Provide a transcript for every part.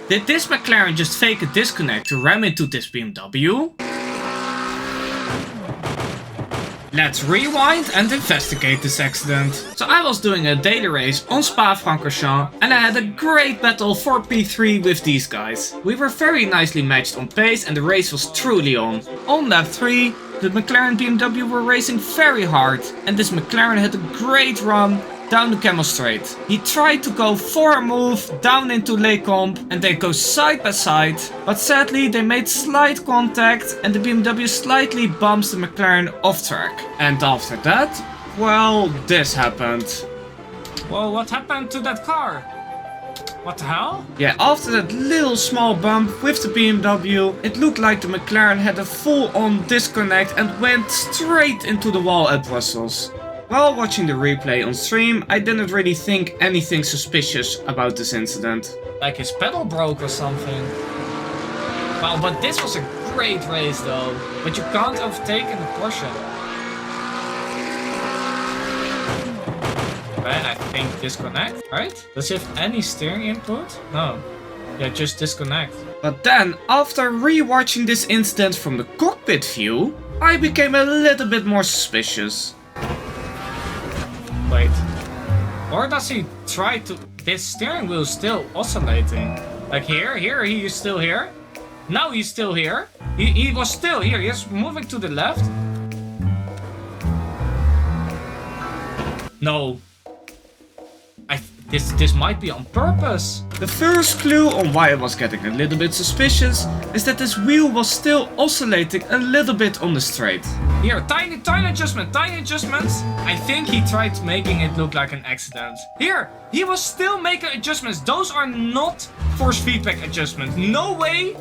Did this McLaren just fake a disconnect to ram into this BMW? Let's rewind and investigate this accident. So I was doing a daily race on Spa-Francorchamps and I had a great battle for P3 with these guys. We were very nicely matched on pace and the race was truly on. On lap 3, the McLaren BMW were racing very hard and this McLaren had a great run down the Camel Straight. He tried to go for a move down into Les Combes and they go side by side, but sadly they made slight contact and the BMW slightly bumps the McLaren off track. And after that, well, this happened. Well, what happened to that car? What the hell? Yeah, after that little small bump with the BMW, it looked like the McLaren had a full-on disconnect and went straight into the wall at Brussels. While watching the replay on stream, I didn't really think anything suspicious about this incident. Like his pedal broke or something. Wow, but this was a great race though. But you can't overtake in the Porsche. Well, I think disconnect, right? Does he have any steering input? No. Yeah, just disconnect. But then, after rewatching this incident from the cockpit view, I became a little bit more suspicious. Wait. Or does he try to... This steering wheel is still oscillating. Like here, he is still here. Now he's still here. He was still here. He's moving to the left. No. This might be on purpose. The first clue on why I was getting a little bit suspicious is that this wheel was still oscillating a little bit on the straight. Here, tiny adjustments. I think he tried making it look like an accident. Here, he was still making adjustments. Those are not force feedback adjustments. No way.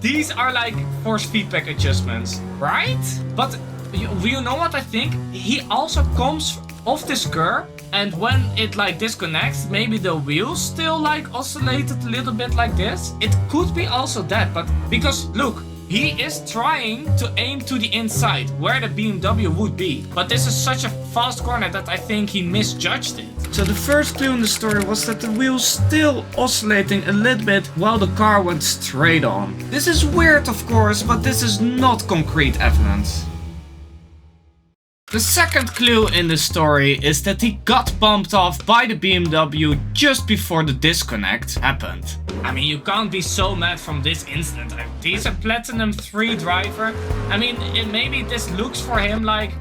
These are like force feedback adjustments, right? But you know what I think? He also comes off this curve. And when it like disconnects, maybe the wheels still like oscillated a little bit like this. It could be also that, but because look, he is trying to aim to the inside where the BMW would be. But this is such a fast corner that I think he misjudged it. So the first clue in the story was that the wheels still oscillating a little bit while the car went straight on. This is weird of course, but this is not concrete evidence. The second clue in the story is that he got bumped off by the BMW just before the disconnect happened. I mean, you can't be so mad from this incident. He's a Platinum 3 driver. I mean, maybe this looks for him like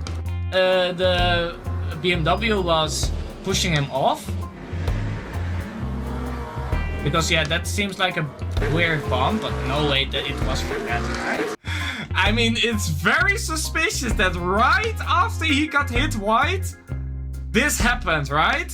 the BMW was pushing him off. Because yeah, that seems like a weird bump, but no way that it was for that, right? I mean, it's very suspicious that right after he got hit wide, this happened, right?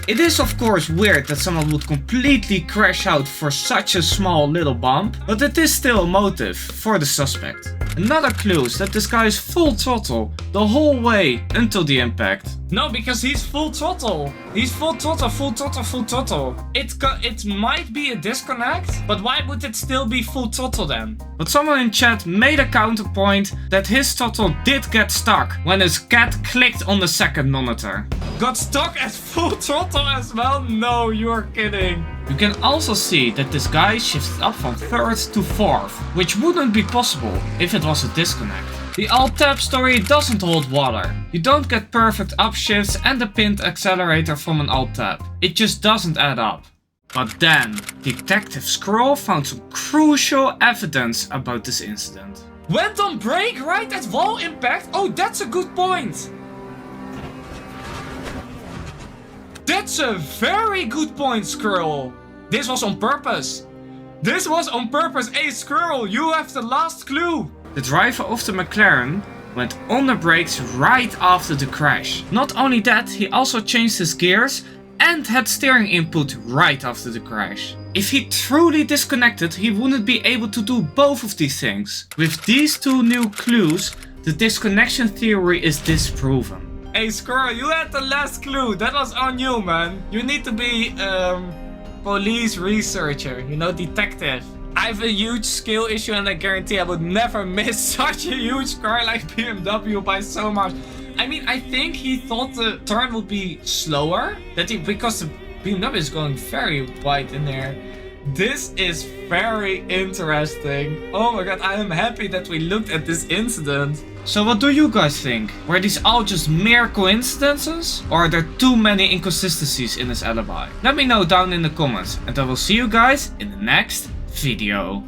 It is of course weird that someone would completely crash out for such a small little bump, but it is still a motive for the suspect. Another clue is that this guy is full throttle the whole way until the impact. No, because he's full throttle. He's full throttle. It might be a disconnect, but why would it still be full throttle then? But someone in chat made a counterpoint that his throttle did get stuck when his cat clicked on the second monitor. Got stuck at full throttle as well? No, you're kidding. You can also see that this guy shifted up from 3rd to 4th, which wouldn't be possible if it was a disconnect. The alt-tab story doesn't hold water. You don't get perfect upshifts and a pinned accelerator from an alt-tab. It just doesn't add up. But then, Detective Scroll found some crucial evidence about this incident. Went on brake right at wall impact? Oh, that's a good point. That's a very good point, Squirrel. This was on purpose. This was on purpose. Hey, Squirrel, you have the last clue. The driver of the McLaren went on the brakes right after the crash. Not only that, he also changed his gears and had steering input right after the crash. If he truly disconnected, he wouldn't be able to do both of these things. With these two new clues, the disconnection theory is disproven. Hey Squirrel, you had the last clue. That was on you, man. You need to be police researcher, you know, detective. I have a huge skill issue and I guarantee I would never miss such a huge car like BMW by so much. I mean, I think he thought the turn would be slower, because the BMW is going very wide in there. This is very interesting. Oh my god, I am happy that we looked at this incident. So what do you guys think? Were these all just mere coincidences? Or are there too many inconsistencies in this alibi? Let me know down in the comments, and I will see you guys in the next video.